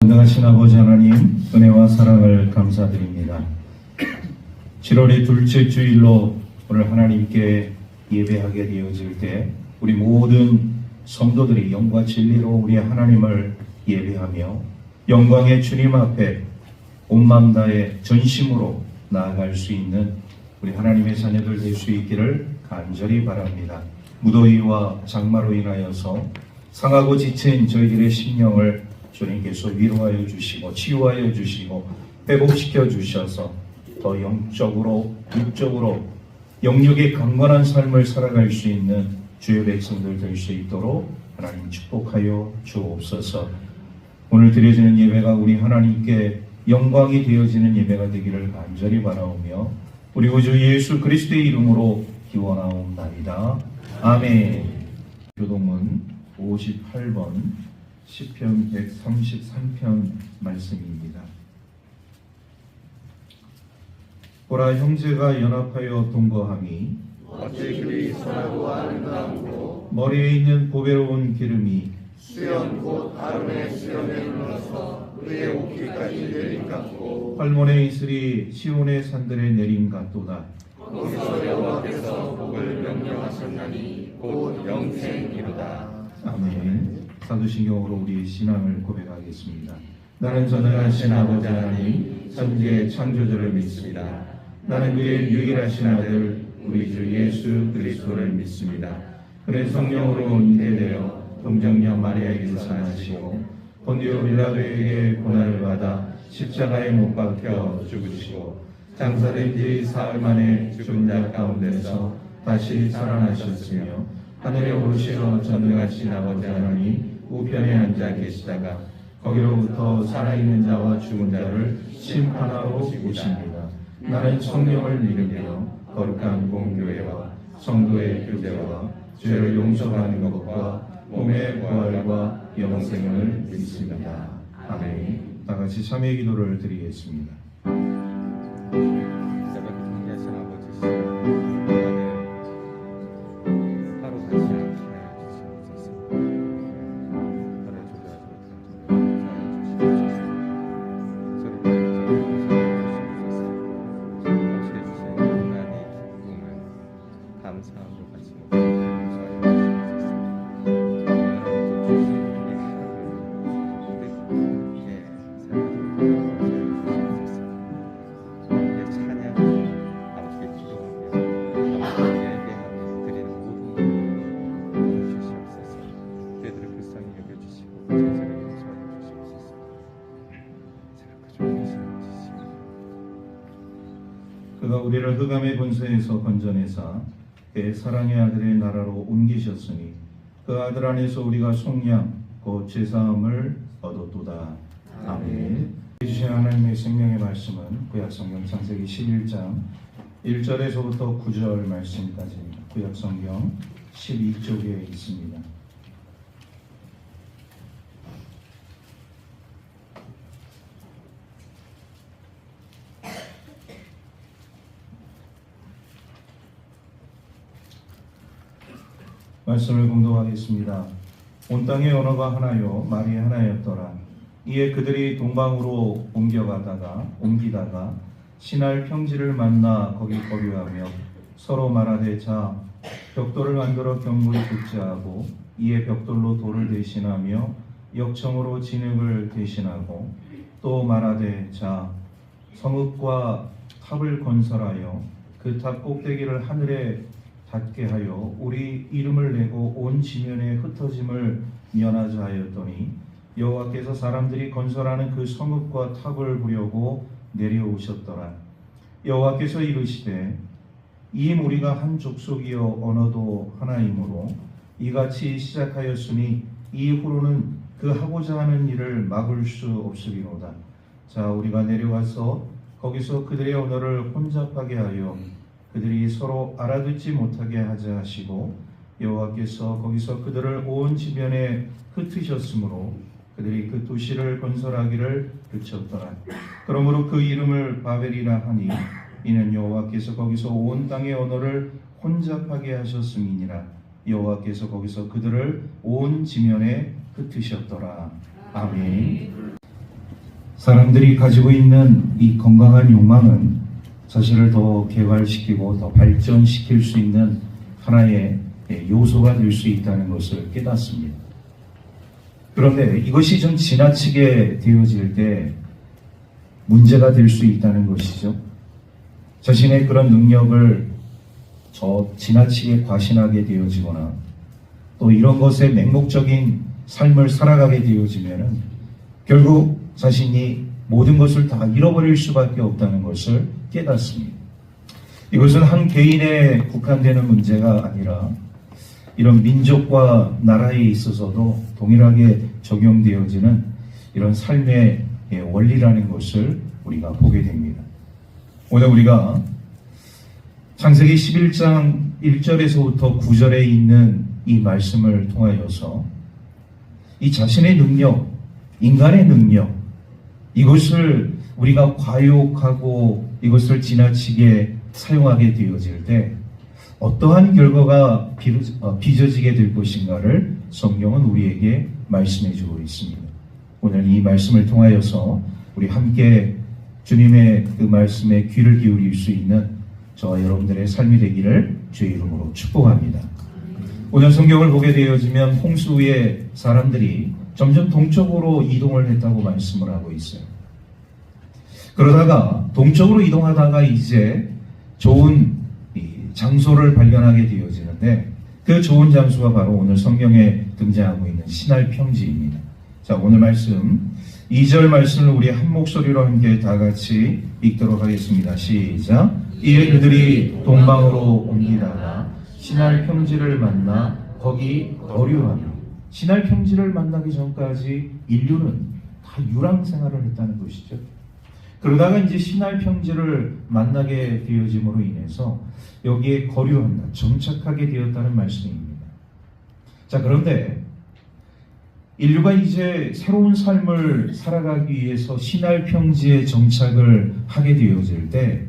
전능하신 아버지 하나님, 은혜와 사랑을 감사드립니다. 7월의 둘째 주일로 오늘 하나님께 예배하게 되어질 때 우리 모든 성도들이 영과 진리로 우리 하나님을 예배하며 영광의 주님 앞에 온 마음 다해 전심으로 나아갈 수 있는 우리 하나님의 자녀들 될 수 있기를 간절히 바랍니다. 무더위와 장마로 인하여서 상하고 지친 저희들의 심령을 주님께서 위로하여 주시고 치유하여 주시고 회복시켜 주셔서 더 영적으로 육적으로 영육의 강건한 삶을 살아갈 수 있는 주의 백성들 될 수 있도록 하나님 축복하여 주옵소서. 오늘 드려지는 예배가 우리 하나님께 영광이 되어지는 예배가 되기를 간절히 바라오며 우리 구주 예수 그리스도의 이름으로 기원하옵나이다. 아멘. 교동문 58번 시편 133편 말씀입니다. 보라, 형제가 연합하여 동거함이 어찌 그리 선하고 아름다움으로 머리에 있는 보배로운 기름이 수염 곧 아론의 수염에 눌러서 그의 옷깃까지 내림 같고 활몬의 이슬이 시온의 산들에 내림 같도다. 거기서 여호와께서 복을 명령하셨나니 곧 영생이로다. 아멘. 사도신경으로 우리 신앙을 고백하겠습니다. 나는 전능하신 아버지 하나님 천지의 창조주를 믿습니다. 나는 그의 유일하신 아들 우리 주 예수 그리스도를 믿습니다. 그의 성령으로 잉태되어 동정녀 마리아에게서 나시고 본디오 빌라도에게 고난을 받아 십자가에 못 박혀 죽으시고 장사된 지 사흘 만에 죽은 자 가운데서 다시 살아나셨으며 하늘에 오르시어 전능하신 아버지 하나님 우편에 앉아 계시다가 거기로부터 살아있는 자와 죽은 자를 심판하러 오십니다. 나는 성령을 믿으며 거룩한 공교회와 성도의 교제와 죄를 용서받는 것과 몸의 부활과 영생을 믿습니다. 아멘. 다 같이 참회 기도를 드리겠습니다. 그가 우리를 흑암의 권세에서 건져내사 그의 사랑의 아들의 나라로 옮기셨으니 그 아들 안에서 우리가 속량 곧 제사함을 얻었도다. 아멘. 주신 하나님의 생명의 말씀은 구약성경 창세기 11장 1절에서부터 9절 말씀까지입니다. 구약성경 12쪽에 있습니다. 말씀을 공독하겠습니다. 온 땅의 언어가 하나요 말이 하나였더라. 이에 그들이 동방으로 옮기다가 신할 평지를 만나 거기 거류하며 서로 말하되 자 벽돌을 만들어 경무에 붙자하고 이에 벽돌로 돌을 대신하며 역청으로 진흙을 대신하고 또 말하되 자 성읍과 탑을 건설하여 그 탑 꼭대기를 하늘에 닿게 하여 우리 이름을 내고 온 지면에 흩어짐을 면하자 하였더니 여호와께서 사람들이 건설하는 그 성읍과 탑을 보려고 내려오셨더라. 여호와께서 이르시되 이 무리가 한 족속이요 언어도 하나이므로 이같이 시작하였으니 이후로는 그 하고자 하는 일을 막을 수 없으리로다. 자 우리가 내려가서 거기서 그들의 언어를 혼잡하게 하여 그들이 서로 알아듣지 못하게 하자 하시고 여호와께서 거기서 그들을 온 지면에 흩으셨으므로 그들이 그 도시를 건설하기를 그쳤더라. 그러므로 그 이름을 바벨이라 하니 이는 여호와께서 거기서 온 땅의 언어를 혼잡하게 하셨음이니라. 여호와께서 거기서 그들을 온 지면에 흩으셨더라. 아멘. 사람들이 가지고 있는 이 건강한 욕망은 자신을 더 개발시키고 더 발전시킬 수 있는 하나의 요소가 될 수 있다는 것을 깨닫습니다. 그런데 이것이 좀 지나치게 되어질 때 문제가 될 수 있다는 것이죠. 자신의 그런 능력을 지나치게 과신하게 되어지거나 또 이런 것에 맹목적인 삶을 살아가게 되어지면 결국 자신이 모든 것을 다 잃어버릴 수밖에 없다는 것을 깨닫습니다. 이것은 한 개인에 국한되는 문제가 아니라 이런 민족과 나라에 있어서도 동일하게 적용되어지는 이런 삶의 원리라는 것을 우리가 보게 됩니다. 오늘 우리가 창세기 11장 1절에서부터 9절에 있는 이 말씀을 통하여서 이 자신의 능력, 인간의 능력, 이것을 우리가 과욕하고 이것을 지나치게 사용하게 되어질 때 어떠한 결과가 빚어지게 될 것인가를 성경은 우리에게 말씀해 주고 있습니다. 오늘 이 말씀을 통하여서 우리 함께 주님의 그 말씀에 귀를 기울일 수 있는 저와 여러분들의 삶이 되기를 주의 이름으로 축복합니다. 오늘 성경을 보게 되어지면 홍수 후에 사람들이 점점 동쪽으로 이동을 했다고 말씀을 하고 있어요. 그러다가 동쪽으로 이동하다가 이제 좋은 장소를 발견하게 되어지는데 그 좋은 장소가 바로 오늘 성경에 등장하고 있는 신할 평지입니다. 자, 오늘 말씀 2절 말씀을 우리 한 목소리로 함께 다 같이 읽도록 하겠습니다. 시작. 이에 그들이 동방으로 옮기다가 신할 평지를 만나 거기 거류하며. 신할 평지를 만나기 전까지 인류는 다 유랑 생활을 했다는 것이죠. 그러다가 이제 신할 평지를 만나게 되어짐으로 인해서 여기에 거류한다, 정착하게 되었다는 말씀입니다. 자, 그런데 인류가 이제 새로운 삶을 살아가기 위해서 신할 평지에 정착을 하게 되어질 때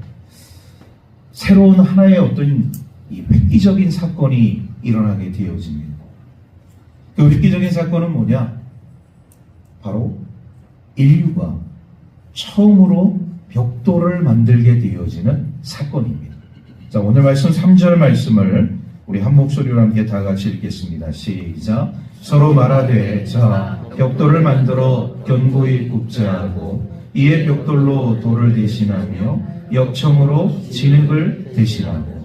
새로운 하나의 어떤 이 획기적인 사건이 일어나게 되어집니다. 그 획기적인 사건은 뭐냐? 바로 인류가 처음으로 벽돌을 만들게 되어지는 사건입니다. 자, 오늘 말씀 3절 말씀을 우리 한 목소리로 함께 다 같이 읽겠습니다. 시작. 서로 말하되 자 벽돌을 만들어 견고히 굽자 하고 이에 벽돌로 돌을 대신하며 역청으로 진흙을 대신하고.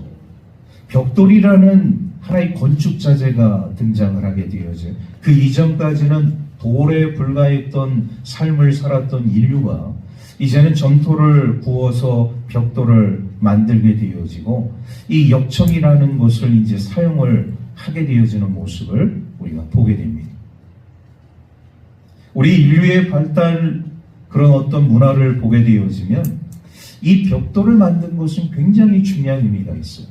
벽돌이라는 하나의 건축 자재가 등장을 하게 되어져 그 이전까지는 돌에 불과했던 삶을 살았던 인류가 이제는 점토를 부어서 벽돌을 만들게 되어지고 이 역청이라는 것을 이제 사용을 하게 되어지는 모습을 우리가 보게 됩니다. 우리 인류의 발달 그런 어떤 문화를 보게 되어지면 이 벽돌을 만든 것은 굉장히 중요한 의미가 있어요.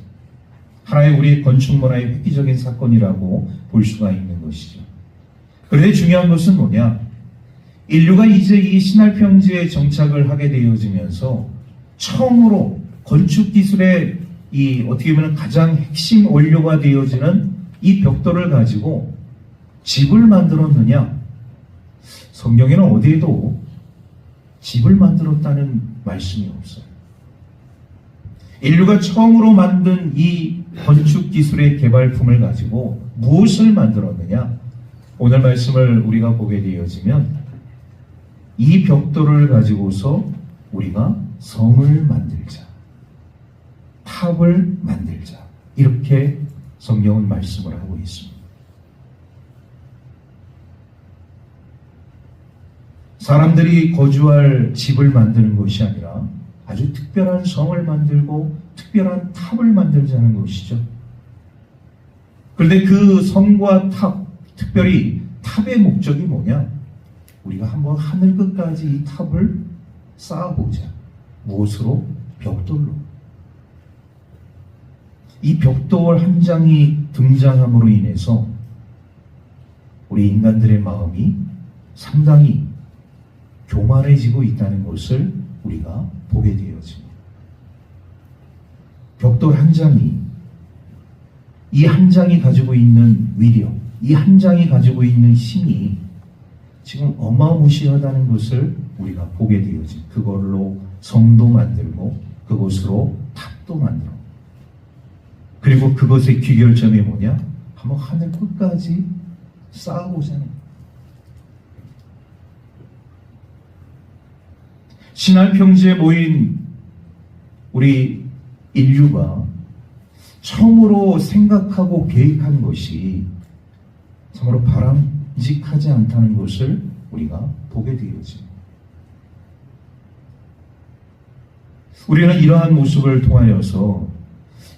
하나의 우리 건축 문화의 획기적인 사건이라고 볼 수가 있는 것이죠. 그런데 중요한 것은 뭐냐? 인류가 이제 이 신할 평지에 정착을 하게 되어지면서 처음으로 건축 기술의 이 어떻게 보면 가장 핵심 원료가 되어지는 이 벽돌을 가지고 집을 만들었느냐? 성경에는 어디에도 집을 만들었다는 말씀이 없어요. 인류가 처음으로 만든 이 건축 기술의 개발품을 가지고 무엇을 만들었느냐? 오늘 말씀을 우리가 보게 되어지면 이 벽돌을 가지고서 우리가 성을 만들자, 탑을 만들자, 이렇게 성경은 말씀을 하고 있습니다. 사람들이 거주할 집을 만드는 것이 아니라 아주 특별한 성을 만들고 특별한 탑을 만들자는 것이죠. 그런데 그 성과 탑, 특별히 탑의 목적이 뭐냐? 우리가 한번 하늘 끝까지 이 탑을 쌓아보자. 무엇으로? 벽돌로. 이 벽돌 한 장이 등장함으로 인해서 우리 인간들의 마음이 상당히 교만해지고 있다는 것을 우리가 보게 되어집니다. 벽돌 한 장이, 이 한 장이 가지고 있는 위력, 이 한 장이 가지고 있는 힘이 지금 어마무시하다는 것을 우리가 보게 되어진 그걸로 성도 만들고 그것으로 탑도 만들고 그리고 그것의 귀결점이 뭐냐? 한번 하늘 끝까지 쌓아보자는 신할 평지에 모인 우리 인류가 처음으로 생각하고 계획한 것이 참으로 바람직하지 않다는 것을 우리가 보게 되어집니다. 우리는 이러한 모습을 통하여서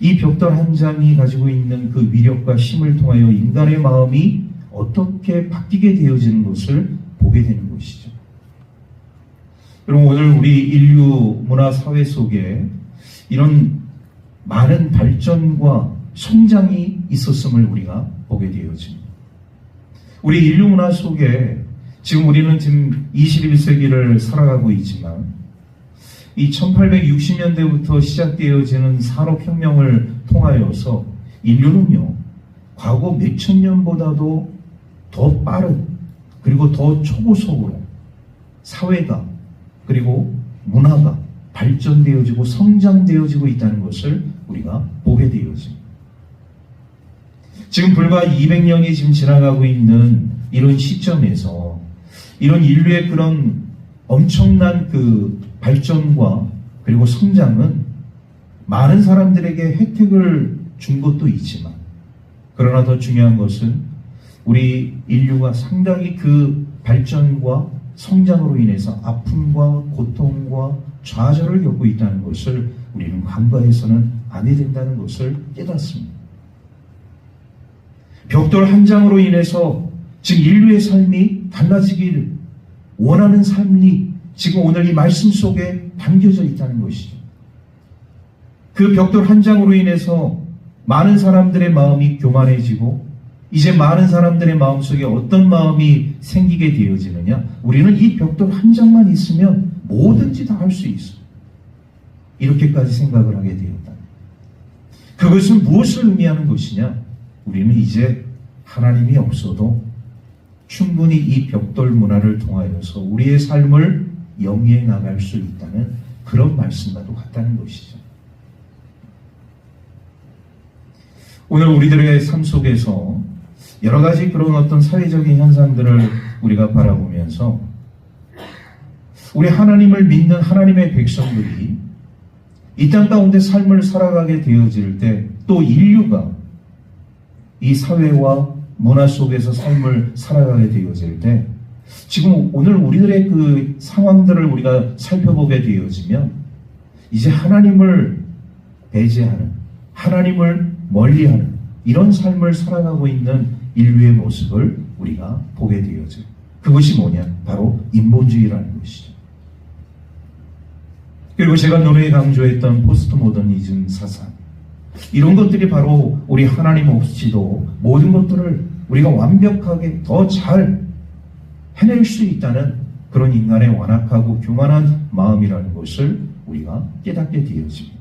이 벽돌 한 장이 가지고 있는 그 위력과 힘을 통하여 인간의 마음이 어떻게 바뀌게 되어지는 것을 보게 되는 것이죠. 여러분, 오늘 우리 인류 문화 사회 속에 이런 많은 발전과 성장이 있었음을 우리가 보게 되어집니다. 우리 인류 문화 속에 지금 우리는 지금 21세기를 살아가고 있지만 이 1860년대부터 시작되어지는 산업혁명을 통하여서 인류는요, 과거 몇천 년보다도 더 빠른 그리고 더 초고속으로 사회가 그리고 문화가 발전되어지고 성장되어지고 있다는 것을 우리가 보게 되어집니다. 지금 불과 200년이 지금 지나가고 있는 이런 시점에서 이런 인류의 그런 엄청난 그 발전과 그리고 성장은 많은 사람들에게 혜택을 준 것도 있지만 그러나 더 중요한 것은 우리 인류가 상당히 그 발전과 성장으로 인해서 아픔과 고통과 좌절을 겪고 있다는 것을 우리는 간과해서는 안 해야 된다는 것을 깨닫습니다. 벽돌 한 장으로 인해서 지금 인류의 삶이 달라지기를 원하는 삶이 지금 오늘 이 말씀 속에 담겨져 있다는 것이죠. 그 벽돌 한 장으로 인해서 많은 사람들의 마음이 교만해지고 이제 많은 사람들의 마음속에 어떤 마음이 생기게 되어지느냐? 우리는 이 벽돌 한 장만 있으면 뭐든지 다 할 수 있어. 이렇게까지 생각을 하게 되었다. 그것은 무엇을 의미하는 것이냐? 우리는 이제 하나님이 없어도 충분히 이 벽돌 문화를 통하여서 우리의 삶을 영위해 나갈 수 있다는 그런 말씀과도 같다는 것이죠. 오늘 우리들의 삶 속에서 여러 가지 그런 어떤 사회적인 현상들을 우리가 바라보면서 우리 하나님을 믿는 하나님의 백성들이 이 땅 가운데 삶을 살아가게 되어질 때 또 인류가 이 사회와 문화 속에서 삶을 살아가게 되어질 때 지금 오늘 우리들의 그 상황들을 우리가 살펴보게 되어지면 이제 하나님을 배제하는, 하나님을 멀리하는 이런 삶을 살아가고 있는 인류의 모습을 우리가 보게 되어져요. 그것이 뭐냐? 바로 인본주의라는 것이죠. 그리고 제가 논의에 강조했던 포스트 모더니즘 사상, 이런 것들이 바로 우리 하나님 없이도 모든 것들을 우리가 완벽하게 더 잘 해낼 수 있다는 그런 인간의 완악하고 교만한 마음이라는 것을 우리가 깨닫게 되어집니다.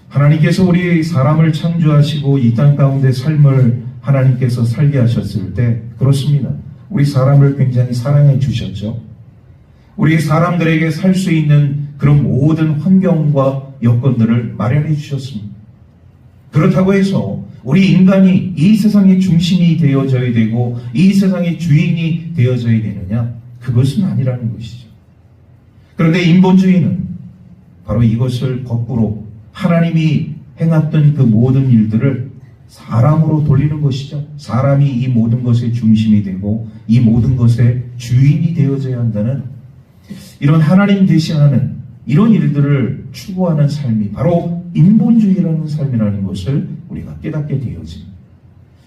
하나님께서 우리 사람을 창조하시고 이 땅 가운데 삶을 하나님께서 살게 하셨을 때 그렇습니다. 우리 사람을 굉장히 사랑해 주셨죠. 우리 사람들에게 살 수 있는 그런 모든 환경과 여건들을 마련해 주셨습니다. 그렇다고 해서 우리 인간이 이 세상의 중심이 되어져야 되고 이 세상의 주인이 되어져야 되느냐? 그것은 아니라는 것이죠. 그런데 인본주의는 바로 이것을 거꾸로 하나님이 행했던 그 모든 일들을 사람으로 돌리는 것이죠. 사람이 이 모든 것의 중심이 되고 이 모든 것의 주인이 되어져야 한다는 이런 하나님 대신하는 이런 일들을 추구하는 삶이 바로 인본주의라는 삶이라는 것을 우리가 깨닫게 되어집니다.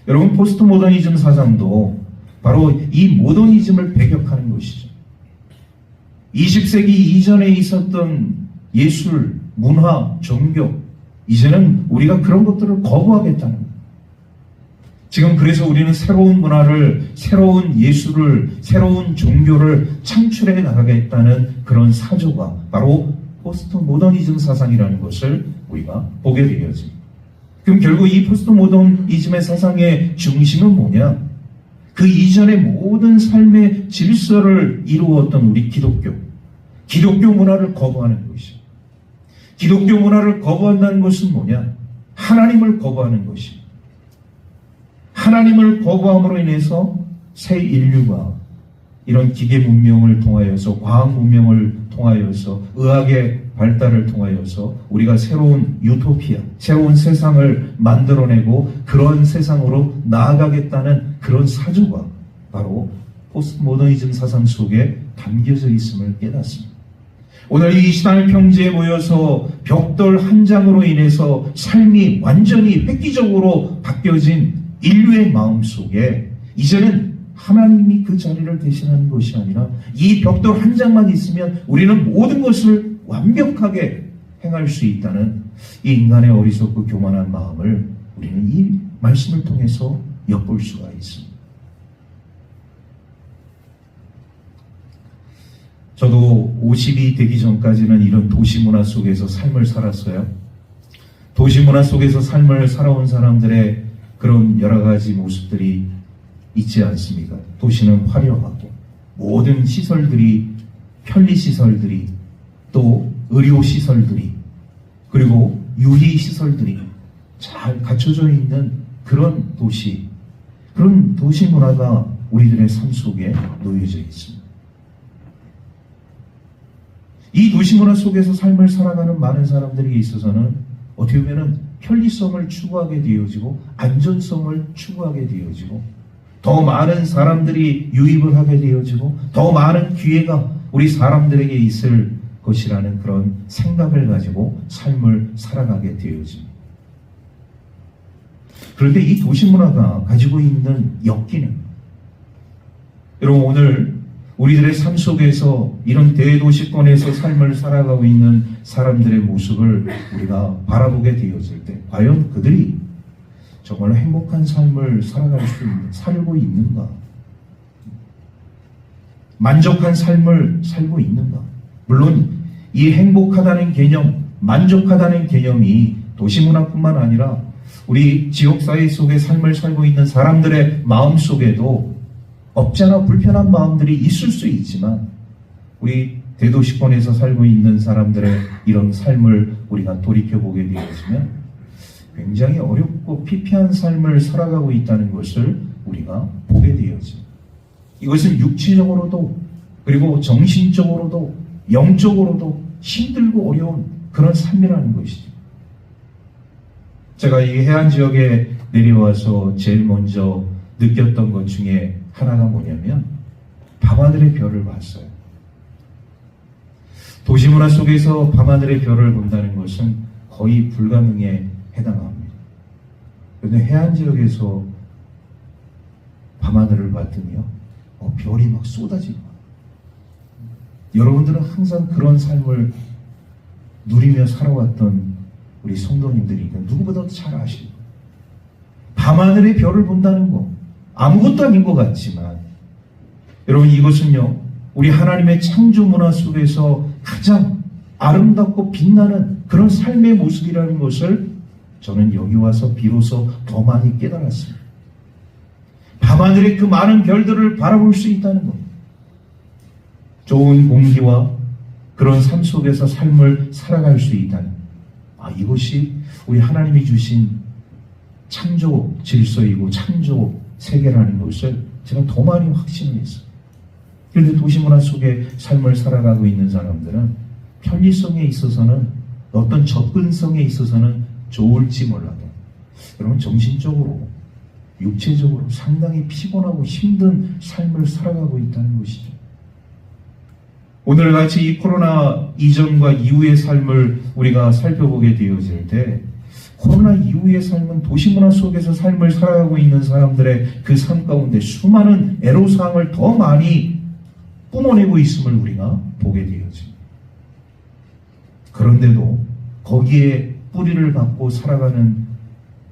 여러분, 포스트 모더니즘 사상도 바로 이 모더니즘을 배격하는 것이죠. 20세기 이전에 있었던 예술, 문화, 종교, 이제는 우리가 그런 것들을 거부하겠다는 거예요. 지금 그래서 우리는 새로운 문화를, 새로운 예술을, 새로운 종교를 창출해 나가겠다는 그런 사조가 바로 포스트 모더니즘 사상이라는 것을 우리가 보게 되어집니다. 그럼 결국 이 포스트 모더니즘의 사상의 중심은 뭐냐? 그 이전의 모든 삶의 질서를 이루었던 우리 기독교 문화를 거부하는 것이죠. 기독교 문화를 거부한다는 것은 뭐냐? 하나님을 거부하는 것입니다. 하나님을 거부함으로 인해서 새 인류가 이런 기계 문명을 통하여서, 과학 문명을 통하여서, 의학의 발달을 통하여서 우리가 새로운 유토피아, 새로운 세상을 만들어내고 그런 세상으로 나아가겠다는 그런 사조가 바로 포스트 모더니즘 사상 속에 담겨져 있음을 깨닫습니다. 오늘 이 신앙 평지에 모여서 벽돌 한 장으로 인해서 삶이 완전히 획기적으로 바뀌어진 인류의 마음 속에 이제는 하나님이 그 자리를 대신하는 것이 아니라 이 벽돌 한 장만 있으면 우리는 모든 것을 완벽하게 행할 수 있다는 이 인간의 어리석고 교만한 마음을 우리는 이 말씀을 통해서 엿볼 수가 있습니다. 저도 50이 되기 전까지는 이런 도시문화 속에서 삶을 살았어요. 도시문화 속에서 삶을 살아온 사람들의 그런 여러 가지 모습들이 있지 않습니까? 도시는 화려하고 모든 시설들이, 편리시설들이, 또 의료시설들이, 그리고 유리시설들이 잘 갖춰져 있는 그런 도시, 그런 도시문화가 우리들의 삶 속에 놓여져 있습니다. 이 도시문화 속에서 삶을 살아가는 많은 사람들에게 있어서는 어떻게 보면 편리성을 추구하게 되어지고 안전성을 추구하게 되어지고 더 많은 사람들이 유입을 하게 되어지고 더 많은 기회가 우리 사람들에게 있을 것이라는 그런 생각을 가지고 삶을 살아가게 되어집니다. 그런데 이 도시문화가 가지고 있는 역기능, 여러분 오늘 우리들의 삶 속에서 이런 대도시권에서 삶을 살아가고 있는 사람들의 모습을 우리가 바라보게 되어질 때 과연 그들이 정말 행복한 삶을 살고 있는가? 만족한 삶을 살고 있는가? 물론 이 행복하다는 개념, 만족하다는 개념이 도시문화뿐만 아니라 우리 지역사회 속에 삶을 살고 있는 사람들의 마음 속에도 없잖아 불편한 마음들이 있을 수 있지만 우리 대도시권에서 살고 있는 사람들의 이런 삶을 우리가 돌이켜보게 되어지면 굉장히 어렵고 피폐한 삶을 살아가고 있다는 것을 우리가 보게 되어집니다. 이것은 육체적으로도 그리고 정신적으로도 영적으로도 힘들고 어려운 그런 삶이라는 것이죠. 제가 이 해안 지역에 내려와서 제일 먼저 느꼈던 것 중에 하나가 뭐냐면 밤하늘의 별을 봤어요. 도시문화 속에서 밤하늘의 별을 본다는 것은 거의 불가능에 해당합니다. 그런데 해안 지역에서 밤하늘을 봤더니요, 별이 막 쏟아지고. 여러분들은 항상 그런 삶을 누리며 살아왔던 우리 성도님들이니까 누구보다도 잘 아시고 밤하늘의 별을 본다는 거 아무것도 아닌 것 같지만 여러분 이것은요 우리 하나님의 창조 문화 속에서 가장 아름답고 빛나는 그런 삶의 모습이라는 것을 저는 여기 와서 비로소 더 많이 깨달았습니다. 밤하늘의 그 많은 별들을 바라볼 수 있다는 것, 좋은 공기와 그런 삶 속에서 삶을 살아갈 수 있다는 이것이 우리 하나님이 주신 창조 질서이고 창조 세계라는 것을 제가 더 많이 확신을 했어요. 그런데 도시문화 속에 삶을 살아가고 있는 사람들은 편리성에 있어서는 어떤 접근성에 있어서는 좋을지 몰라도 여러분 정신적으로 육체적으로 상당히 피곤하고 힘든 삶을 살아가고 있다는 것이죠. 오늘같이 이 코로나 이전과 이후의 삶을 우리가 살펴보게 되어질 때 코로나 이후의 삶은 도시문화 속에서 삶을 살아가고 있는 사람들의 그 삶 가운데 수많은 애로사항을 더 많이 뿜어내고 있음을 우리가 보게 되어집니다. 그런데도 거기에 뿌리를 받고 살아가는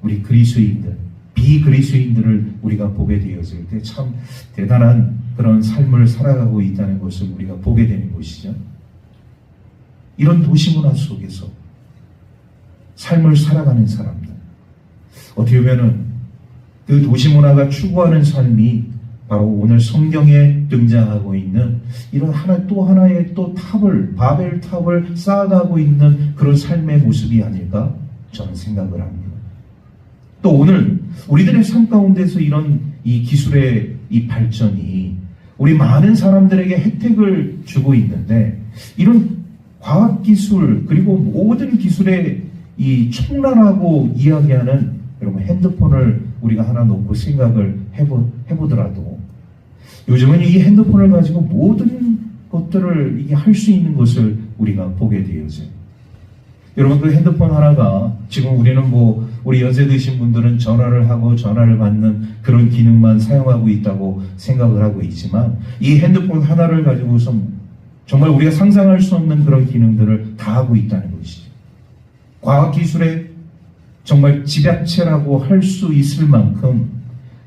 우리 그리스도인들, 비그리스도인들을 우리가 보게 되어질 때 참 대단한 그런 삶을 살아가고 있다는 것을 우리가 보게 되는 것이죠. 이런 도시문화 속에서 삶을 살아가는 사람들, 어떻게 보면은 그 도시문화가 추구하는 삶이 바로 오늘 성경에 등장하고 있는 이런 또 하나의 또 탑을, 바벨 탑을 쌓아가고 있는 그런 삶의 모습이 아닐까 저는 생각을 합니다. 또 오늘 우리들의 삶 가운데서 이런 이 기술의 이 발전이 우리 많은 사람들에게 혜택을 주고 있는데, 이런 과학기술 그리고 모든 기술의 이 총괄하고 이야기하는 여러분 핸드폰을 우리가 하나 놓고 생각을 해보더라도 요즘은 이 핸드폰을 가지고 모든 것들을 이게 할 수 있는 것을 우리가 보게 되어져요. 여러분, 그 핸드폰 하나가 지금 우리는 우리 연세 드신 분들은 전화를 하고 전화를 받는 그런 기능만 사용하고 있다고 생각을 하고 있지만, 이 핸드폰 하나를 가지고서 정말 우리가 상상할 수 없는 그런 기능들을 다 하고 있다는 것이죠. 과학기술의 정말 집약체라고 할 수 있을 만큼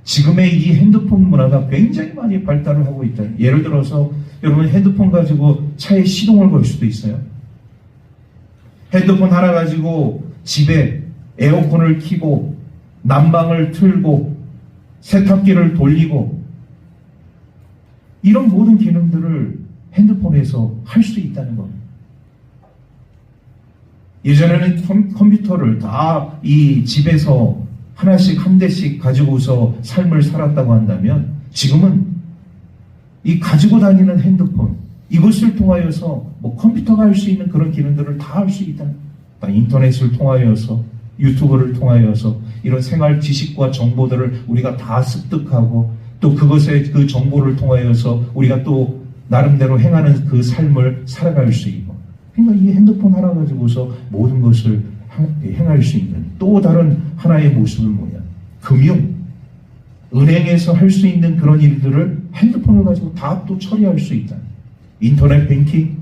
지금의 이 핸드폰 문화가 굉장히 많이 발달을 하고 있다. 예를 들어서 여러분 핸드폰 가지고 차에 시동을 걸 수도 있어요. 핸드폰 하나 가지고 집에 에어컨을 켜고 난방을 틀고 세탁기를 돌리고 이런 모든 기능들을 핸드폰에서 할 수 있다는 겁니다. 예전에는 컴퓨터를 다 이 집에서 하나씩 한 대씩 가지고서 삶을 살았다고 한다면, 지금은 이 가지고 다니는 핸드폰 이것을 통하여서 컴퓨터가 할 수 있는 그런 기능들을 다 할 수 있다. 인터넷을 통하여서, 유튜브를 통하여서 이런 생활 지식과 정보들을 우리가 다 습득하고, 또 그것의 그 정보를 통하여서 우리가 또 나름대로 행하는 그 삶을 살아갈 수 있고, 그러니까 이 핸드폰 하나 가지고서 모든 것을 행할 수 있는 또 다른 하나의 모습은 뭐냐? 금융, 은행에서 할 수 있는 그런 일들을 핸드폰을 가지고 다 또 처리할 수 있다. 인터넷 뱅킹,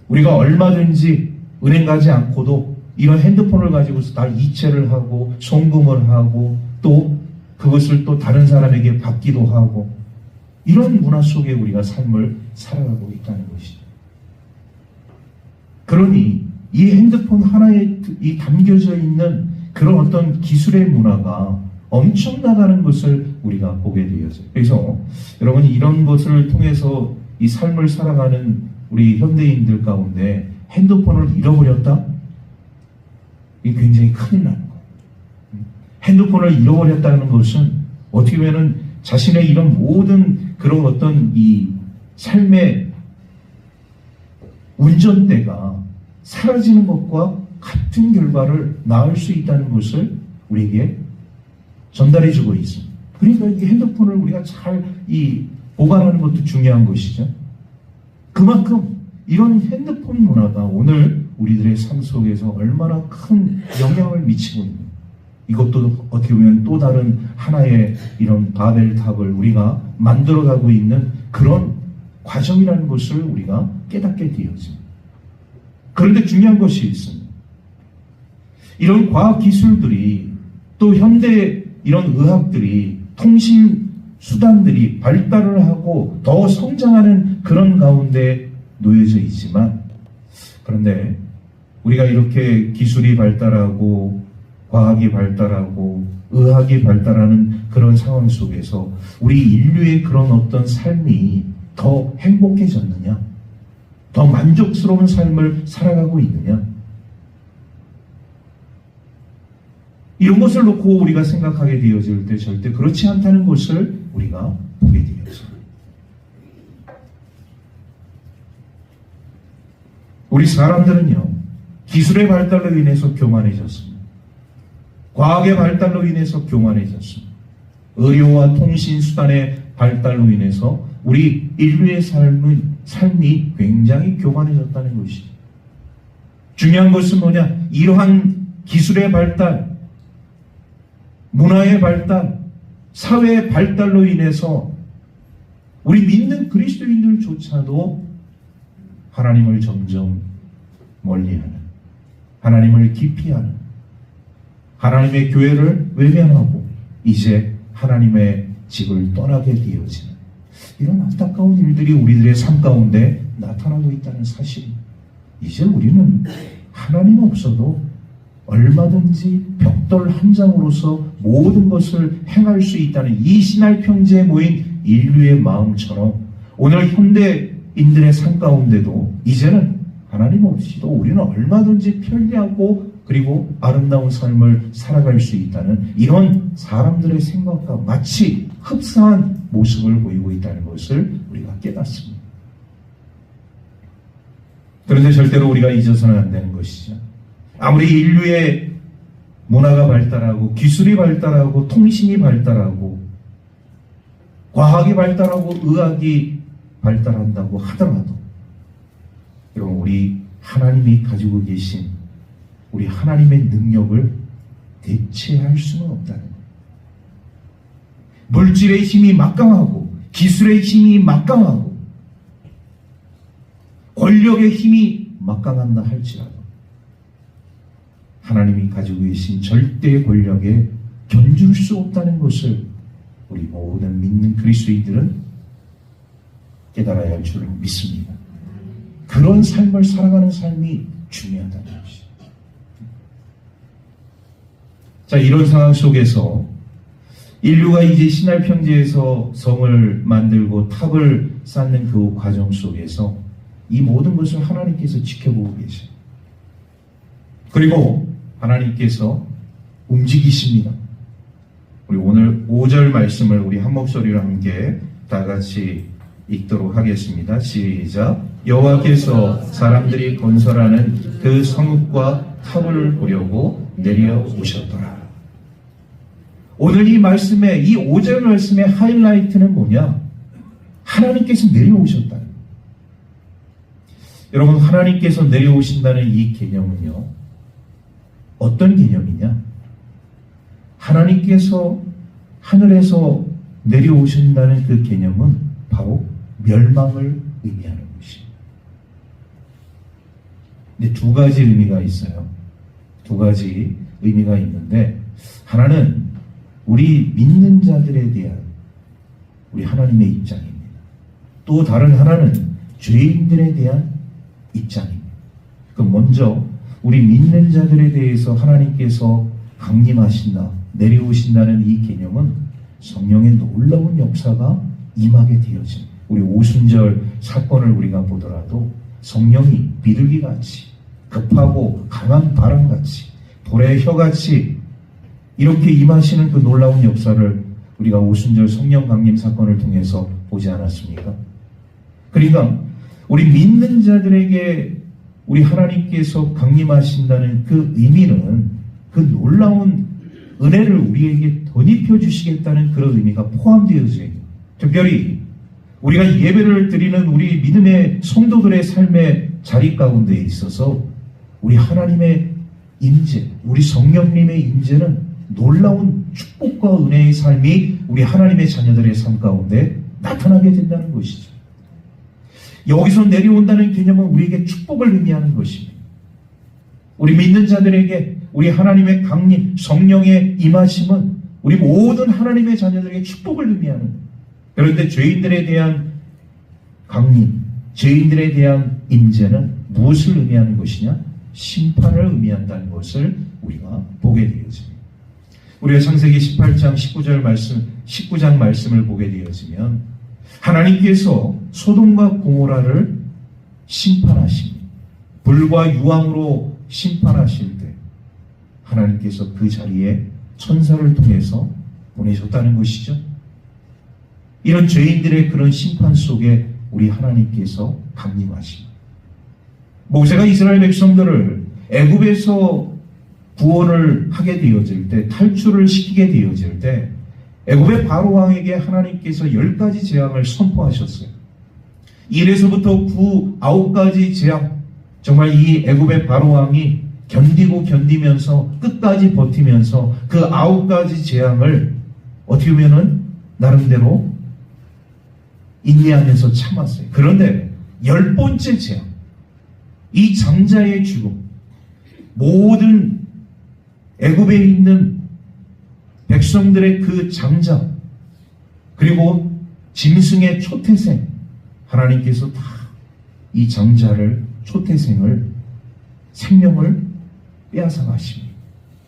우리가 얼마든지 은행 가지 않고도 이런 핸드폰을 가지고서 다 이체를 하고 송금을 하고 또 그것을 또 다른 사람에게 받기도 하고, 이런 문화 속에 우리가 삶을 살아가고 있다는 것이죠. 그러니 이 핸드폰 하나에 이 담겨져 있는 그런 어떤 기술의 문화가 엄청나다는 것을 우리가 보게 되어져요. 그래서 여러분, 이런 것을 통해서 이 삶을 살아가는 우리 현대인들 가운데 핸드폰을 잃어버렸다? 이게 굉장히 큰일 나는 거예요. 핸드폰을 잃어버렸다는 것은 어떻게 보면 자신의 이런 모든 그런 어떤 이 삶의 운전대가 사라지는 것과 같은 결과를 낳을 수 있다는 것을 우리에게 전달해주고 있습니다. 그러니까 이 핸드폰을 우리가 잘 보관하는 것도 중요한 것이죠. 그만큼 이런 핸드폰 문화가 오늘 우리들의 삶 속에서 얼마나 큰 영향을 미치고 있는, 이것도 어떻게 보면 또 다른 하나의 이런 바벨탑을 우리가 만들어가고 있는 그런 과정이라는 것을 우리가 깨닫게 되어집니다. 그런데 중요한 것이 있습니다. 이런 과학 기술들이 또 현대 이런 의학들이, 통신 수단들이 발달을 하고 더 성장하는 그런 가운데 놓여져 있지만, 그런데 우리가 이렇게 기술이 발달하고 과학이 발달하고 의학이 발달하는 그런 상황 속에서 우리 인류의 그런 어떤 삶이 더 행복해졌느냐? 더 만족스러운 삶을 살아가고 있느냐? 이런 것을 놓고 우리가 생각하게 되어질 때 절대 그렇지 않다는 것을 우리가 보게 되어집니다. 우리 사람들은요, 기술의 발달로 인해서 교만해졌습니다. 과학의 발달로 인해서 교만해졌습니다. 의료와 통신 수단의 발달로 인해서 우리 인류의 삶이 굉장히 교만해졌다는 것이죠. 중요한 것은 뭐냐? 이러한 기술의 발달, 문화의 발달, 사회의 발달로 인해서 우리 믿는 그리스도인들조차도 하나님을 점점 멀리하는, 하나님을 기피하는, 하나님의 교회를 외면하고 이제 하나님의 집을 떠나게 되어지는 이런 안타까운 일들이 우리들의 삶 가운데 나타나고 있다는 사실입니다. 이제 우리는 하나님 없어도 얼마든지 벽돌 한 장으로서 모든 것을 행할 수 있다는, 이 신할 평지에 모인 인류의 마음처럼 오늘 현대인들의 삶 가운데도 이제는 하나님 없이도 우리는 얼마든지 편리하고 그리고 아름다운 삶을 살아갈 수 있다는 이런 사람들의 생각과 마치 흡사한 모습을 보이고 있다는 것을 우리가 깨닫습니다. 그런데 절대로 우리가 잊어서는 안 되는 것이죠. 아무리 인류의 문화가 발달하고 기술이 발달하고 통신이 발달하고 과학이 발달하고 의학이 발달한다고 하더라도 여러분 우리 하나님이 가지고 계신 우리 하나님의 능력을 대체할 수는 없다는 거예요. 물질의 힘이 막강하고 기술의 힘이 막강하고 권력의 힘이 막강한다 할지라도 하나님이 가지고 계신 절대 권력에 견줄 수 없다는 것을 우리 모든 믿는 그리스도인들은 깨달아야 할 줄을 믿습니다. 그런 삶을 살아가는 삶이 중요하다는 것이죠. 자, 이런 상황 속에서 인류가 이제 시날 평지에서 성을 만들고 탑을 쌓는 그 과정 속에서 이 모든 것을 하나님께서 지켜보고 계셔요. 그리고 하나님께서 움직이십니다. 우리 오늘 5절 말씀을 우리 한 목소리로 함께 다 같이 읽도록 하겠습니다. 시작. 여호와께서 사람들이 건설하는 그 성읍과 탑을 보려고 내려오셨더라. 오늘 이 말씀의 이 5절 말씀의 하이라이트는 뭐냐? 하나님께서 내려오셨다는 거예요. 여러분, 하나님께서 내려오신다는 이 개념은요, 어떤 개념이냐? 하나님께서 하늘에서 내려오신다는 그 개념은 바로 멸망을 의미하는 것입니다. 근데 두 가지 의미가 있어요. 두 가지 의미가 있는데, 하나는 우리 믿는 자들에 대한 우리 하나님의 입장입니다. 또 다른 하나는 죄인들에 대한 입장입니다. 그럼 먼저 우리 믿는 자들에 대해서 하나님께서 강림하신다, 내려오신다는 이 개념은 성령의 놀라운 역사가 임하게 되어진 우리 오순절 사건을 우리가 보더라도 성령이 비둘기같이 급하고 강한 바람같이 불의 혀같이 이렇게 임하시는 그 놀라운 역사를 우리가 오순절 성령 강림 사건을 통해서 보지 않았습니까? 그러니까 우리 믿는 자들에게 우리 하나님께서 강림하신다는 그 의미는 그 놀라운 은혜를 우리에게 덧입혀 주시겠다는 그런 의미가 포함되어져 있는, 특별히 우리가 예배를 드리는 우리 믿음의 성도들의 삶의 자리 가운데 있어서 우리 하나님의 임재, 우리 성령님의 임재는 놀라운 축복과 은혜의 삶이 우리 하나님의 자녀들의 삶 가운데 나타나게 된다는 것이죠. 여기서 내려온다는 개념은 우리에게 축복을 의미하는 것입니다. 우리 믿는 자들에게 우리 하나님의 강림, 성령의 임하심은 우리 모든 하나님의 자녀들에게 축복을 의미하는 거예요. 그런데 죄인들에 대한 강림, 죄인들에 대한 임재는 무엇을 의미하는 것이냐? 심판을 의미한다는 것을 우리가 보게 되어집니다. 우리가 창세기 18장 19장 말씀을 보게 되어지면 하나님께서 소돔과 고모라를 심판하십니다. 불과 유황으로 심판하실 때 하나님께서 그 자리에 천사를 통해서 보내셨다는 것이죠. 이런 죄인들의 그런 심판 속에 우리 하나님께서 강림하십니다. 모세가 이스라엘 백성들을 애굽에서 구원을 하게 되어질 때, 탈출을 시키게 되어질 때 애굽의 바로 왕에게 하나님께서 10가지 재앙을 선포하셨어요. 1에서부터 9가지 재앙, 정말 이 애굽의 바로 왕이 견디면서 끝까지 버티면서 그 9가지 재앙을 어떻게 보면은 나름대로 인내하면서 참았어요. 그런데 10번째 재앙, 이 장자의 죽음, 모든 애굽에 있는 백성들의 그 장자, 그리고 짐승의 초태생, 하나님께서 다 이 장자를, 초태생을, 생명을 빼앗아 가십니다.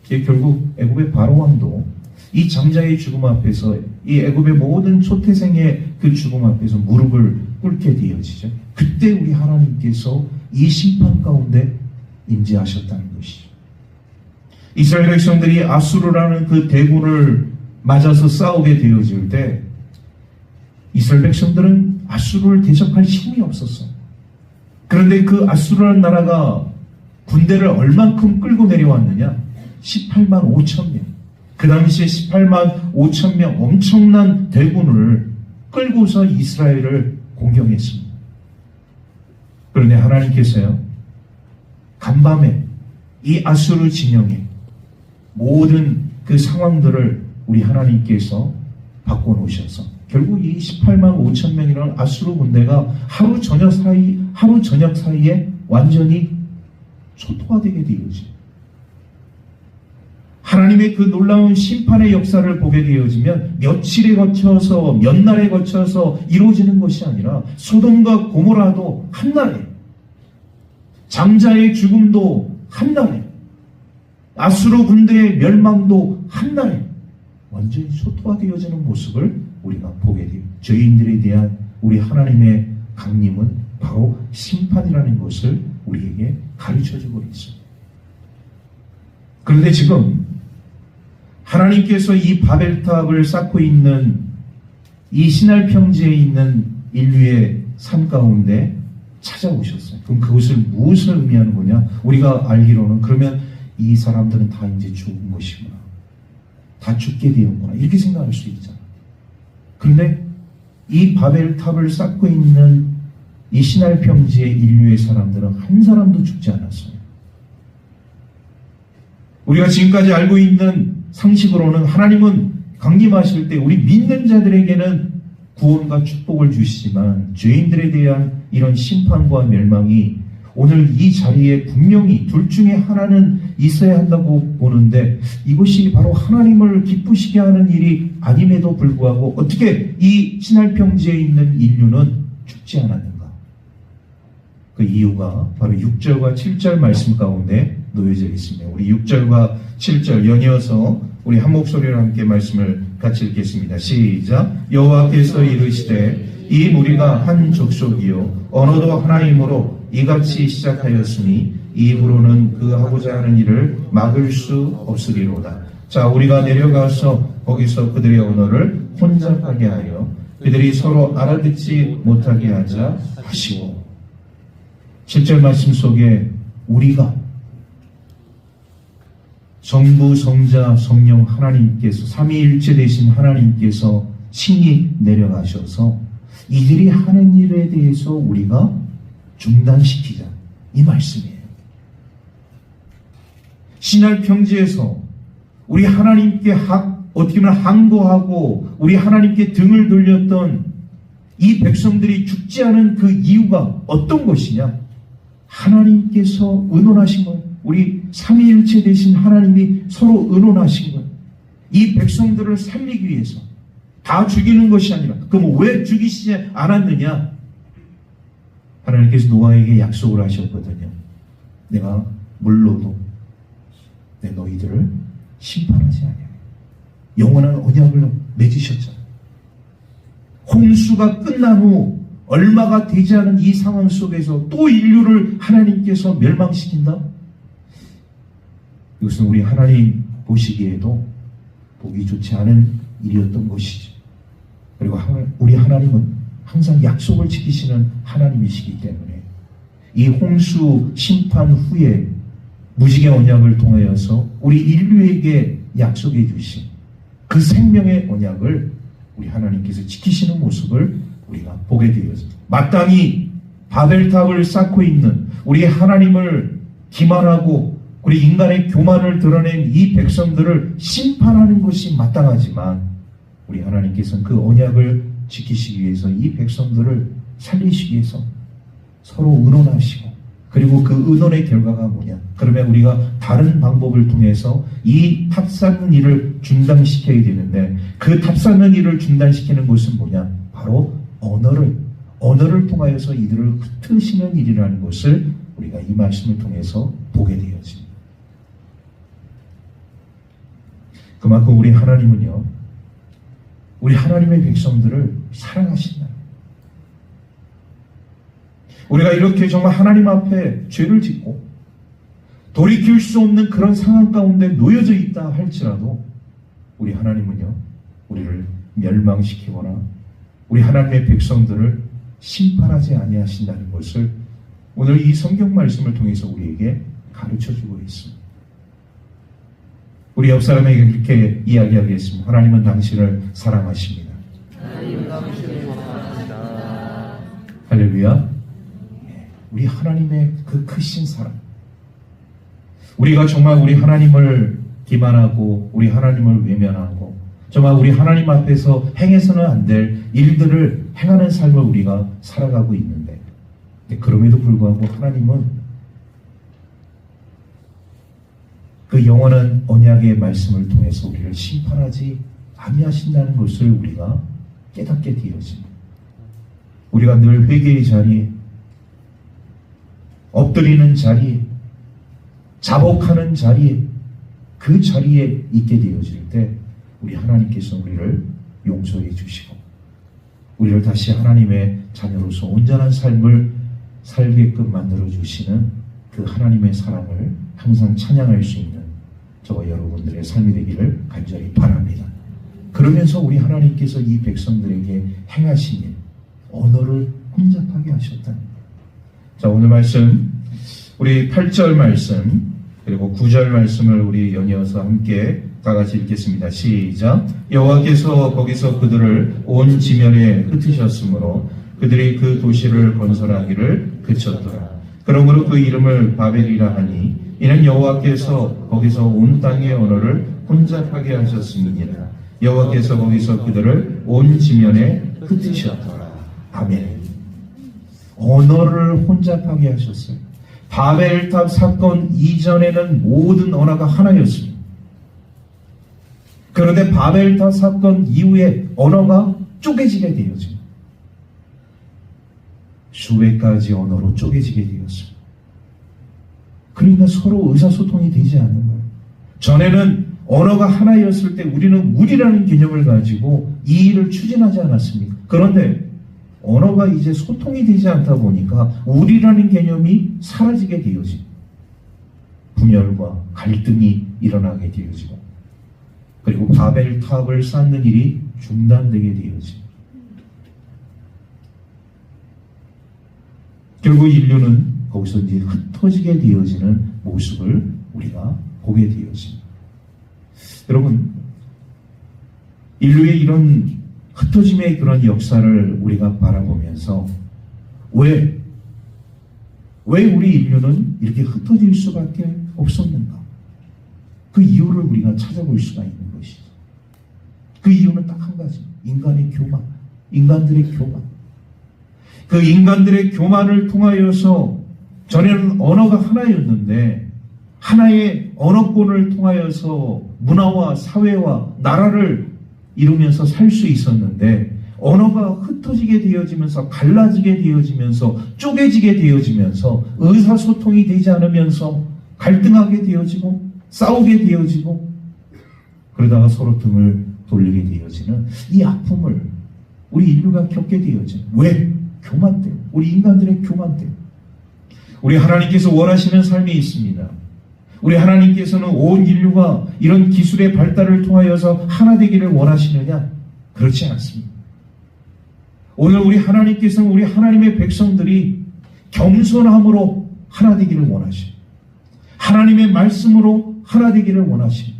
결국 애굽의 바로왕도 이 장자의 죽음 앞에서, 이 애굽의 모든 초태생의 그 죽음 앞에서 무릎을 꿇게 되어지죠. 그때 우리 하나님께서 이 심판 가운데 임재하셨다는 것이죠. 이스라엘 백성들이 아수르라는 그 대군을 맞아서 싸우게 되어질 때 이스라엘 백성들은 아수르를 대적할 힘이 없었어요. 그런데 그 아수르라는 나라가 군대를 얼만큼 끌고 내려왔느냐? 18만 5천 명. 그 당시에 18만 5천 명 엄청난 대군을 끌고서 이스라엘을 공격했습니다. 그런데 하나님께서요, 간밤에 이 아수르 진영에 모든 그 상황들을 우리 하나님께서 바꿔놓으셔서 결국 이 18만 5천 명이라는 아수르 군대가 하루 저녁 사이에 완전히 초토화되게 되어지죠. 하나님의 그 놀라운 심판의 역사를 보게 되어지면 며칠에 거쳐서, 몇 날에 거쳐서 이루어지는 것이 아니라 소돔과 고모라도 한날에, 장자의 죽음도 한날에, 아수르 군대의 멸망도 한날에 완전히 초토화되어지는 모습을 우리가 보게 돼요. 죄인들에 대한 우리 하나님의 강림은 바로 심판이라는 것을 우리에게 가르쳐주고 있습니다. 그런데 지금 하나님께서 이 바벨탑을 쌓고 있는 이 시날 평지에 있는 인류의 삶 가운데 찾아오셨어요. 그럼 그것을 무엇을 의미하는 거냐? 우리가 알기로는 그러면 이 사람들은 다 이제 죽은 것이구나. 다 죽게 되었구나. 이렇게 생각할 수 있잖아. 그런데 이 바벨탑을 쌓고 있는 이 시날 평지의 인류의 사람들은 한 사람도 죽지 않았어요. 우리가 지금까지 알고 있는 상식으로는 하나님은 강림하실 때 우리 믿는 자들에게는 구원과 축복을 주시지만 죄인들에 대한 이런 심판과 멸망이 오늘 이 자리에 분명히 둘 중에 하나는 있어야 한다고 보는데 이것이 바로 하나님을 기쁘시게 하는 일이 아님에도 불구하고 어떻게 이 시날평지에 있는 인류는 죽지 않았는가? 그 이유가 바로 6절과 7절 말씀 가운데 놓여져 있습니다. 우리 6절과 7절 연이어서 우리 한 목소리로 함께 말씀을 같이 읽겠습니다. 시작. 여호와께서 이르시되 이 무리가 한 족속이요 언어도 하나이므로 이같이 시작하였으니 이후로는 그 하고자 하는 일을 막을 수 없으리로다. 자, 우리가 내려가서 거기서 그들의 언어를 혼잡하게 하여 그들이 서로 알아듣지 못하게 하자 하시고 7절 말씀 속에 우리가 성부, 성자, 성령 하나님께서 삼위일체 되신 하나님께서 친히 내려가셔서 이들이 하는 일에 대해서 우리가 중단시키자. 이 말씀이에요. 시날 평지에서 우리 하나님께 어떻게 보면 항거하고 우리 하나님께 등을 돌렸던 이 백성들이 죽지 않은 그 이유가 어떤 것이냐? 하나님께서 의논하신 거예요. 우리 삼위일체 되신 하나님이 서로 의논하신 거예요. 이 백성들을 살리기 위해서 다 죽이는 것이 아니라 그럼 왜 죽이시지 않았느냐? 하나님께서 노아에게 약속을 하셨거든요. 내가 물로도 내 너희들을 심판하지 않아요. 영원한 언약을 맺으셨잖아요. 홍수가 끝난 후 얼마가 되지 않은 이 상황 속에서 또 인류를 하나님께서 멸망시킨다? 이것은 우리 하나님 보시기에도 보기 좋지 않은 일이었던 것이죠. 그리고 우리 하나님은 항상 약속을 지키시는 하나님이시기 때문에 이 홍수 심판 후에 무지개 언약을 통하여서 우리 인류에게 약속해 주신 그 생명의 언약을 우리 하나님께서 지키시는 모습을 우리가 보게 되었습니다. 마땅히 바벨탑을 쌓고 있는 우리 하나님을 기만하고 우리 인간의 교만을 드러낸 이 백성들을 심판하는 것이 마땅하지만 우리 하나님께서는 그 언약을 지키시기 위해서 이 백성들을 살리시기 위해서 서로 의논하시고 그리고 그 의논의 결과가 뭐냐? 그러면 우리가 다른 방법을 통해서 이 탑 쌓는 일을 중단시켜야 되는데 그 탑 쌓는 일을 중단시키는 것은 뭐냐? 바로 언어를 통하여서 이들을 흩으시는 일이라는 것을 우리가 이 말씀을 통해서 보게 되어집니다. 그만큼 우리 하나님은요, 우리 하나님의 백성들을 사랑하신다. 우리가 이렇게 정말 하나님 앞에 죄를 짓고 돌이킬 수 없는 그런 상황 가운데 놓여져 있다 할지라도 우리 하나님은요, 우리를 멸망시키거나 우리 하나님의 백성들을 심판하지 아니하신다는 것을 오늘 이 성경 말씀을 통해서 우리에게 가르쳐주고 있습니다. 우리 옆 사람에게 이렇게 이야기하겠습니다. 하나님은 당신을 사랑하십니다. 하나님은 당신을 사랑하십니다. 할렐루야. 우리 하나님의 그 크신 사랑, 우리가 정말 우리 하나님을 기만하고 우리 하나님을 외면하고 정말 우리 하나님 앞에서 행해서는 안 될 일들을 행하는 삶을 우리가 살아가고 있는데, 그럼에도 불구하고 하나님은 그 영원한 언약의 말씀을 통해서 우리를 심판하지 아니하신다는 것을 우리가 깨닫게 되어집니다. 우리가 늘 회개의 자리에, 엎드리는 자리에, 자복하는 자리에, 그 자리에 있게 되어질 때 우리 하나님께서 우리를 용서해 주시고 우리를 다시 하나님의 자녀로서 온전한 삶을 살게끔 만들어 주시는 그 하나님의 사랑을 항상 찬양할 수 있는 저와 여러분들의 삶이 되기를 간절히 바랍니다. 그러면서 우리 하나님께서 이 백성들에게 행하신 일, 언어를 혼잡하게 하셨다는 것. 자, 오늘 말씀 우리 8절 말씀 그리고 9절 말씀을 우리 연이어서 함께 다 같이 읽겠습니다. 시작. 여호와께서 거기서 그들을 온 지면에 흩으셨으므로 그들이 그 도시를 건설하기를 그쳤더라. 그러므로 그 이름을 바벨이라 하니 이는 여호와께서 거기서 온 땅의 언어를 혼잡하게 하셨음이니라. 여호와께서 거기서 그들을 온 지면에 흩으셨더라. 아멘. 언어를 혼잡하게 하셨어요. 바벨탑 사건 이전에는 모든 언어가 하나였습니다. 그런데 바벨탑 사건 이후에 언어가 쪼개지게 되었습니다. 수백 가지 언어로 쪼개지게 되었습니다. 그러니까 서로 의사소통이 되지 않는 거예요. 전에는 언어가 하나였을 때 우리는 우리라는 개념을 가지고 이 일을 추진하지 않았습니까? 그런데 언어가 이제 소통이 되지 않다 보니까 우리라는 개념이 사라지게 되어지고 분열과 갈등이 일어나게 되어지고 그리고 바벨탑을 쌓는 일이 중단되게 되어지고 결국 인류는 거기서 이제 흩어지게 되어지는 모습을 우리가 보게 되어집니다. 여러분, 인류의 이런 흩어짐의 그런 역사를 우리가 바라보면서 왜 우리 인류는 이렇게 흩어질 수밖에 없었는가? 그 이유를 우리가 찾아볼 수가 있는 것이죠. 그 이유는 딱 한 가지, 인간의 교만, 인간들의 교만. 그 인간들의 교만을 통하여서 전에는 언어가 하나였는데 하나의 언어권을 통하여서 문화와 사회와 나라를 이루면서 살 수 있었는데 언어가 흩어지게 되어지면서 갈라지게 되어지면서 쪼개지게 되어지면서 의사소통이 되지 않으면서 갈등하게 되어지고 싸우게 되어지고 그러다가 서로 등을 돌리게 되어지는 이 아픔을 우리 인류가 겪게 되어진 왜? 교만 때문에, 우리 인간들의 교만 때문에. 우리 하나님께서 원하시는 삶이 있습니다. 우리 하나님께서는 온 인류가 이런 기술의 발달을 통하여서 하나 되기를 원하시느냐? 그렇지 않습니다. 오늘 우리 하나님께서는 우리 하나님의 백성들이 겸손함으로 하나 되기를 원하십니다. 하나님의 말씀으로 하나 되기를 원하십니다.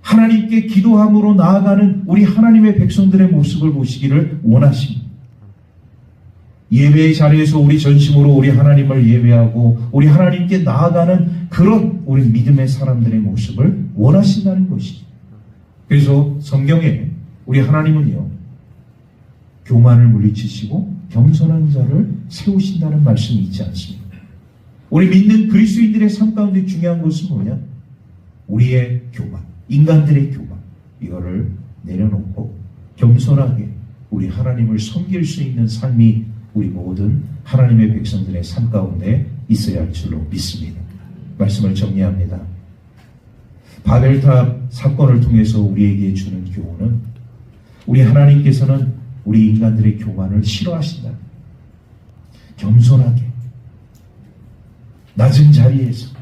하나님께 기도함으로 나아가는 우리 하나님의 백성들의 모습을 보시기를 원하십니다. 예배의 자리에서 우리 전심으로 우리 하나님을 예배하고 우리 하나님께 나아가는 그런 우리 믿음의 사람들의 모습을 원하신다는 것이죠. 그래서 성경에 우리 하나님은요, 교만을 물리치시고 겸손한 자를 세우신다는 말씀이 있지 않습니까? 우리 믿는 그리스도인들의 삶 가운데 중요한 것은 뭐냐? 우리의 교만, 인간들의 교만, 이거를 내려놓고 겸손하게 우리 하나님을 섬길 수 있는 삶이 우리 모든 하나님의 백성들의 삶 가운데 있어야 할 줄로 믿습니다. 말씀을 정리합니다. 바벨탑 사건을 통해서 우리에게 주는 교훈은 우리 하나님께서는 우리 인간들의 교만을 싫어하신다. 겸손하게 낮은 자리에서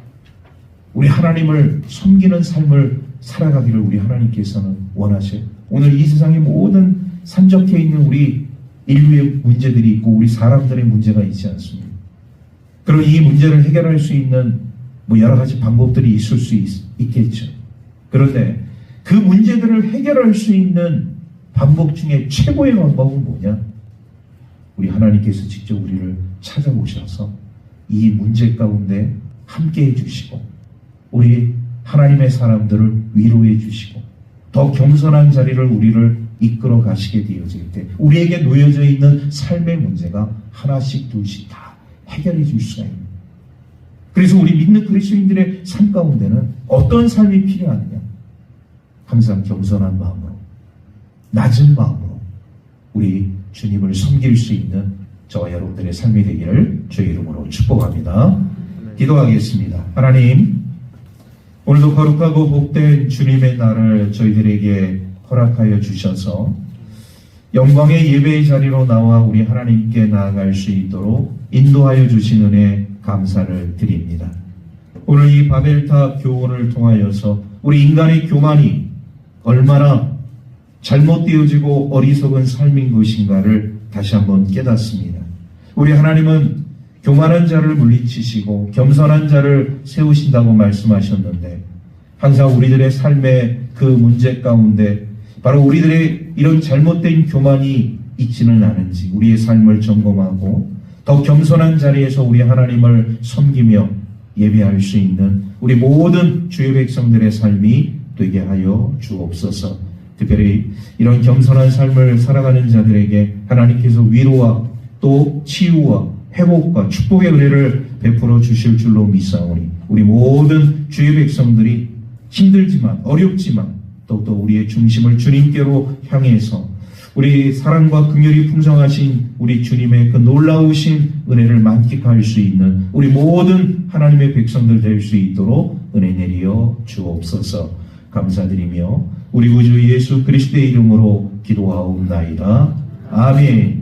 우리 하나님을 섬기는 삶을 살아가기를 우리 하나님께서는 원하셔요. 오늘 이 세상의 모든 산적해 있는 우리 인류의 문제들이 있고 우리 사람들의 문제가 있지 않습니까? 그런 이 문제를 해결할 수 있는 여러 가지 방법들이 있을 수 있겠죠. 그런데 그 문제들을 해결할 수 있는 방법 중에 최고의 방법은 뭐냐? 우리 하나님께서 직접 우리를 찾아오셔서 이 문제 가운데 함께 해주시고 우리 하나님의 사람들을 위로해 주시고 더 겸손한 자리를 우리를 이끌어 가시게 되어질 때 우리에게 놓여져 있는 삶의 문제가 하나씩 둘씩 다 해결해 줄 수가 있는. 그래서 우리 믿는 그리스도인들의 삶 가운데는 어떤 삶이 필요하느냐? 항상 겸손한 마음으로 낮은 마음으로 우리 주님을 섬길 수 있는 저와 여러분들의 삶이 되기를 주의 이름으로 축복합니다. 기도하겠습니다. 하나님, 오늘도 거룩하고 복된 주님의 날을 저희들에게 허락하여 주셔서 영광의 예배의 자리로 나와 우리 하나님께 나아갈 수 있도록 인도하여 주신 은혜 감사를 드립니다. 오늘 이 바벨탑 교훈을 통하여서 우리 인간의 교만이 얼마나 잘못되어지고 어리석은 삶인 것인가를 다시 한번 깨닫습니다. 우리 하나님은 교만한 자를 물리치시고 겸손한 자를 세우신다고 말씀하셨는데 항상 우리들의 삶의 그 문제 가운데 바로 우리들의 이런 잘못된 교만이 있지는 않은지 우리의 삶을 점검하고 더 겸손한 자리에서 우리 하나님을 섬기며 예배할 수 있는 우리 모든 주의 백성들의 삶이 되게 하여 주옵소서. 특별히 이런 겸손한 삶을 살아가는 자들에게 하나님께서 위로와 또 치유와 회복과 축복의 은혜를 베풀어 주실 줄로 믿사오니 우리 모든 주의 백성들이 힘들지만 어렵지만 더욱더 우리의 중심을 주님께로 향해서 우리 사랑과 긍휼이 풍성하신 우리 주님의 그 놀라우신 은혜를 만끽할 수 있는 우리 모든 하나님의 백성들 될 수 있도록 은혜 내리어 주옵소서. 감사드리며 우리 구주 예수 그리스도의 이름으로 기도하옵나이다. 아멘.